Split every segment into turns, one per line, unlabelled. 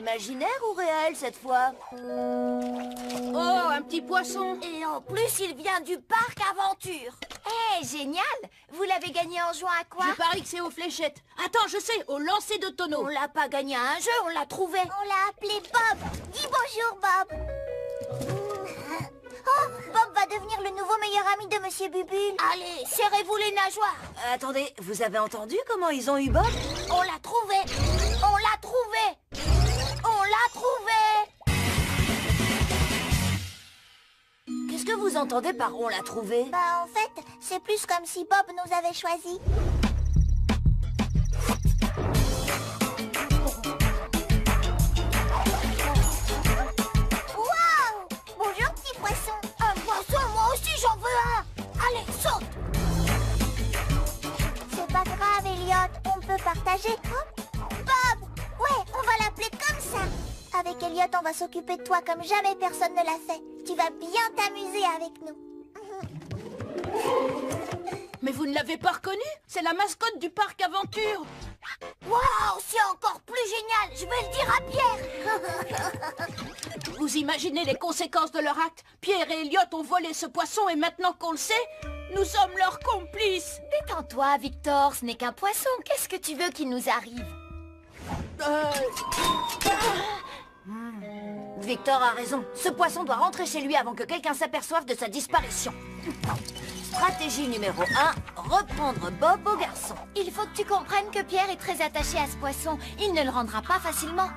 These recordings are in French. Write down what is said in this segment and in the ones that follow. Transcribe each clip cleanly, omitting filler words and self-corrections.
imaginaire ou réel cette fois?
Oh, un petit poisson.
Et en plus, il vient du parc Aventure.
Génial! Vous l'avez gagné en jouant à quoi?
Je parie que c'est aux fléchettes. Attends, je sais, au lancer de tonneau.
On l'a pas gagné à un jeu, on l'a trouvé.
On l'a appelé Bob. Dis bonjour, Bob. Oh, Bob va devenir le nouveau meilleur ami de Monsieur Bubule.
Allez, serrez-vous les nageoires. Attendez, vous avez entendu comment ils ont eu Bob? On l'a trouvé. On l'a trouvé. On l'a trouvé. Qu'est-ce que vous entendez par on l'a trouvé?
Bah en fait, c'est plus comme si Bob nous avait choisis. Waouh! Bonjour petit poisson.
Un poisson, moi aussi j'en veux un. Allez, saute.
C'est pas grave, Elliot, on peut partager. Hop. Bob! Ouais, on va l'appeler comme ça. Avec Elliot, on va s'occuper de toi comme jamais personne ne l'a fait. Tu vas bien t'amuser avec nous.
Mais vous ne l'avez pas reconnu? C'est la mascotte du parc Aventure.
Waouh, c'est encore plus génial. Je vais le dire à Pierre.
Vous imaginez les conséquences de leur acte? Pierre et Elliot ont volé ce poisson et maintenant qu'on le sait, nous sommes leurs complices.
Détends-toi, Victor, ce n'est qu'un poisson. Qu'est-ce que tu veux qu'il nous arrive?
Victor a raison. Ce poisson doit rentrer chez lui avant que quelqu'un s'aperçoive de sa disparition. Stratégie numéro 1, reprendre Bob au garçon.
Il faut que tu comprennes que Pierre est très attaché à ce poisson. Il ne le rendra pas facilement.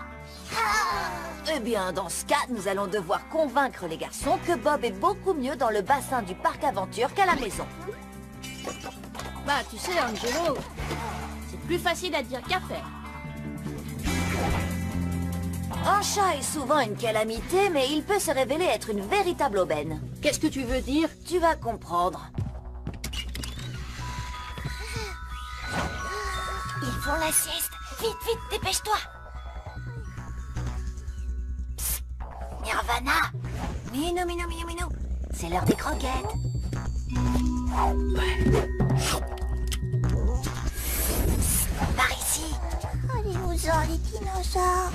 Eh bien, dans ce cas, nous allons devoir convaincre les garçons que Bob est beaucoup mieux dans le bassin du parc Aventure qu'à la maison.
Bah, tu sais, Angelo, c'est plus facile à dire qu'à faire.
Un chat est souvent une calamité, mais il peut se révéler être une véritable aubaine.
Qu'est-ce que tu veux dire?
Tu vas comprendre.
Ils font la sieste. Vite, vite, dépêche-toi.
Psst. Nirvana. Minou, minou, minou, minou. C'est l'heure des croquettes. Psst. Par ici.
Allez-vous-en, les dinosaures.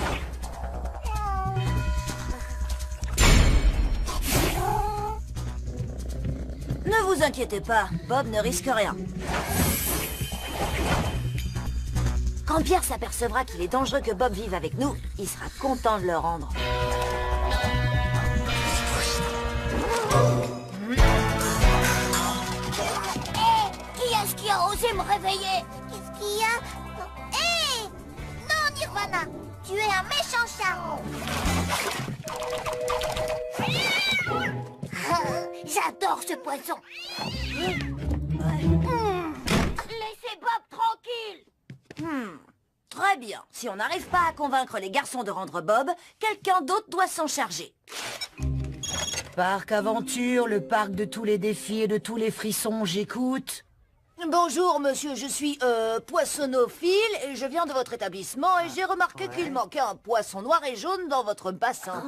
Ne vous inquiétez pas, Bob ne risque rien. Quand Pierre s'apercevra qu'il est dangereux que Bob vive avec nous, il sera content de le rendre.
Hé, qui est-ce qui a osé me réveiller? Qu'est-ce qu'il y a? Hé! Non, Nirvana, tu es un méchant chat.
J'adore ce poisson.
Laissez Bob tranquille.
Très bien. Si on n'arrive pas à convaincre les garçons de rendre Bob, quelqu'un d'autre doit s'en charger.
Parc Aventure, le parc de tous les défis et de tous les frissons, j'écoute.
Bonjour monsieur, je suis poissonophile et je viens de votre établissement et j'ai remarqué qu'il manquait un poisson noir et jaune dans votre bassin.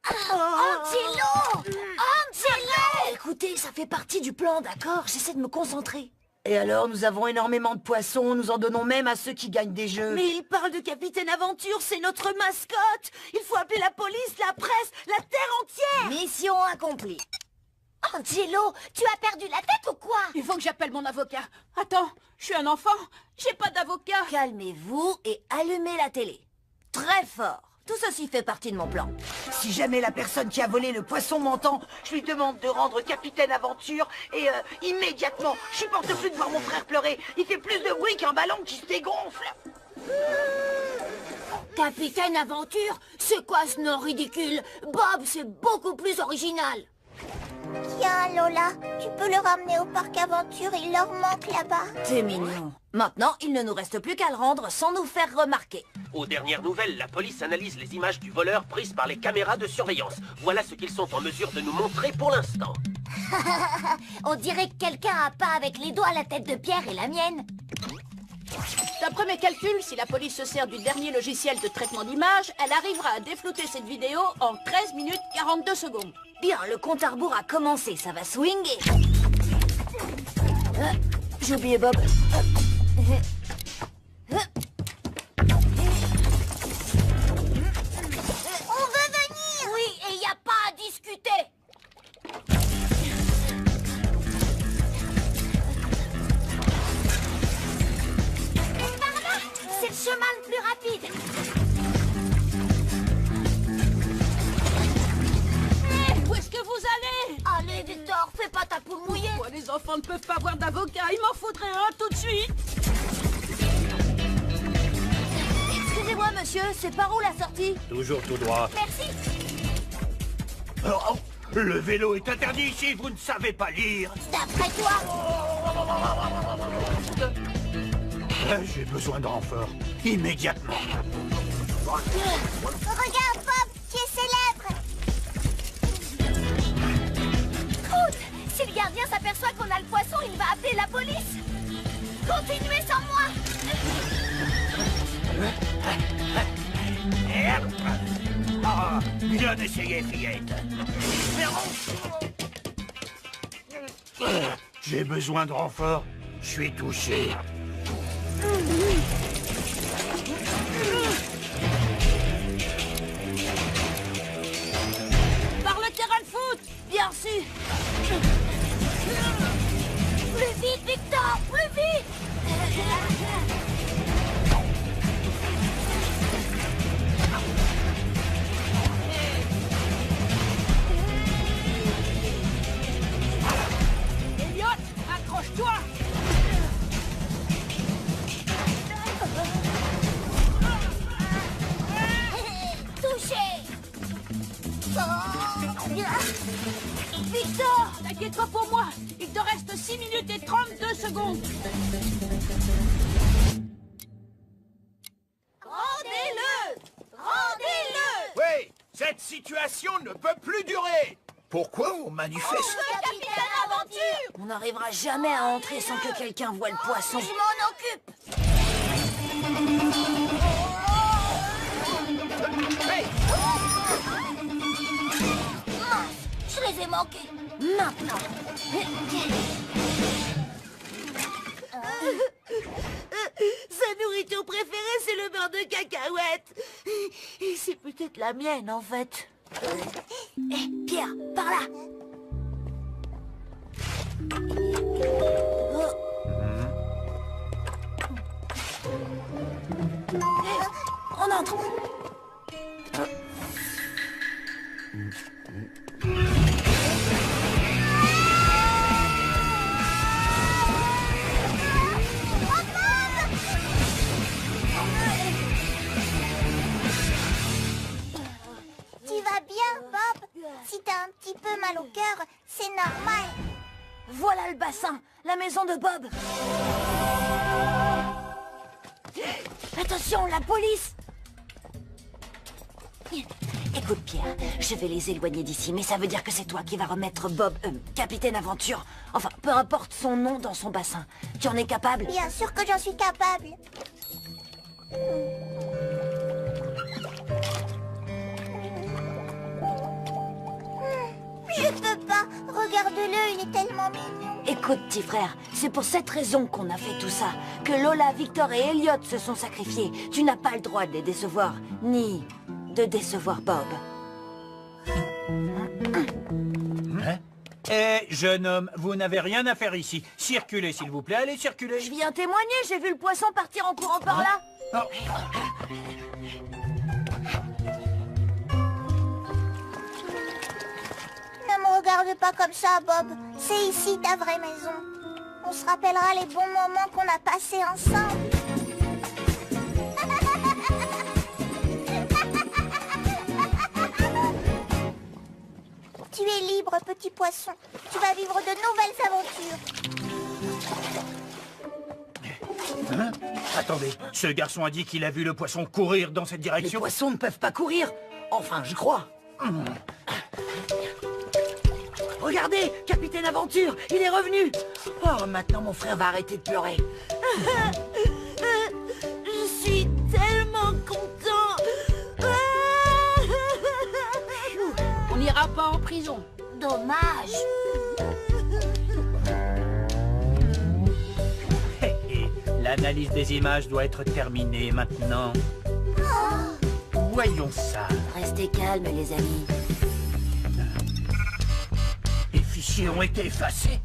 Angelo! Angelo!
Écoutez, ça fait partie du plan, d'accord? J'essaie de me concentrer.
Et alors, nous avons énormément de poissons, nous en donnons même à ceux qui gagnent des jeux.
Mais il parle de Capitaine Aventure, c'est notre mascotte. Il faut appeler la police, la presse, la terre entière. Mission accomplie.
Angelo, tu as perdu la tête ou quoi?
Il faut que j'appelle mon avocat. Attends, je suis un enfant, j'ai pas d'avocat.
Calmez-vous et allumez la télé. Très fort. Tout ceci fait partie de mon plan.
Si jamais la personne qui a volé le poisson m'entend, je lui demande de rendre Capitaine Aventure et immédiatement, je supporte plus de voir mon frère pleurer. Il fait plus de bruit qu'un ballon qui se dégonfle.
Capitaine Aventure, c'est quoi ce nom ridicule? Bob, c'est beaucoup plus original.
Tiens, Lola, tu peux le ramener au parc Aventure, il leur manque là-bas.
C'est mignon. Maintenant, il ne nous reste plus qu'à le rendre sans nous faire remarquer.
Aux dernières nouvelles, la police analyse les images du voleur prises par les caméras de surveillance. Voilà ce qu'ils sont en mesure de nous montrer pour l'instant.
On dirait que quelqu'un a pas avec les doigts la tête de Pierre et la mienne.
D'après mes calculs, si la police se sert du dernier logiciel de traitement d'image, elle arrivera à déflouter cette vidéo en 13 minutes 42 secondes.
Bien, le compte à rebours a commencé, ça va swinguer. J'ai oublié Bob.
les enfants ne peuvent pas avoir d'avocat. Il m'en faudrait un tout de suite.
Excusez-moi, monsieur, c'est par où la sortie?
Toujours tout droit.
Merci.
Oh, le vélo est interdit ici, vous ne savez pas lire.
D'après toi.
J'ai besoin de renfort. Immédiatement.
Regarde, Bob, tu es célèbre.
Écoute, si le gardien s'aperçoit qu'on a le poisson, il va appeler la police. Continuez sans moi.
Ah, bien essayé, fillette. J'ai besoin de renfort. Je suis touché.
Par le terrain de foot.
Bien sûr. Plus vite, Victor, plus vite.
Elliot, accroche-toi.
Touché. Victor,
T'inquiète pas pour moi. Il te reste 6 minutes et 32 secondes.
rendez-le. Rendez-le.
Oui, cette situation ne peut plus durer. Pourquoi on manifeste?
Capitaine Aventure. On n'arrivera jamais à entrer sans que quelqu'un voie le poisson. Je m'en occupe.
Hey,
Je les ai manqués. Maintenant. Sa nourriture préférée, c'est le beurre de cacahuète. Et c'est peut-être la mienne, en fait. Hé, Pierre, par là. On entre.
Tu vas bien, Bob? Si t'as un petit peu mal au cœur, c'est normal.
Voilà le bassin, la maison de Bob. Attention, la police! Écoute, Pierre, je vais les éloigner d'ici, mais ça veut dire que c'est toi qui vas remettre Bob, Capitaine Aventure, enfin, peu importe son nom, dans son bassin. Tu en es capable?
Bien sûr que j'en suis capable. Je peux pas. Regarde-le, il est tellement mignon.
Écoute, petit frère, c'est pour cette raison qu'on a fait tout ça, que Lola, Victor et Elliot se sont sacrifiés. Tu n'as pas le droit de les décevoir, ni de décevoir Bob.
hein? Eh, jeune homme, vous n'avez rien à faire ici. Circulez, s'il vous plaît. Allez, circulez.
Je viens témoigner, j'ai vu le poisson partir en courant par là.
Oh.
Ne me regarde pas comme ça, Bob. C'est ici ta vraie maison. On se rappellera les bons moments qu'on a passés ensemble. Tu es libre, petit poisson. Tu vas vivre de nouvelles aventures.
Hein? Attendez, ce garçon a dit qu'il a vu le poisson courir dans cette
Les
direction.
poissons ne peuvent pas courir. Enfin, je crois. Regardez, Capitaine Aventure, il est revenu. Oh, maintenant mon frère va arrêter de pleurer.
Je suis tellement content.
On n'ira pas en prison.
Dommage.
Hé, hé, l'analyse des images doit être terminée maintenant. Voyons ça.
Restez calmes, les amis.
Les fichiers ont été effacés.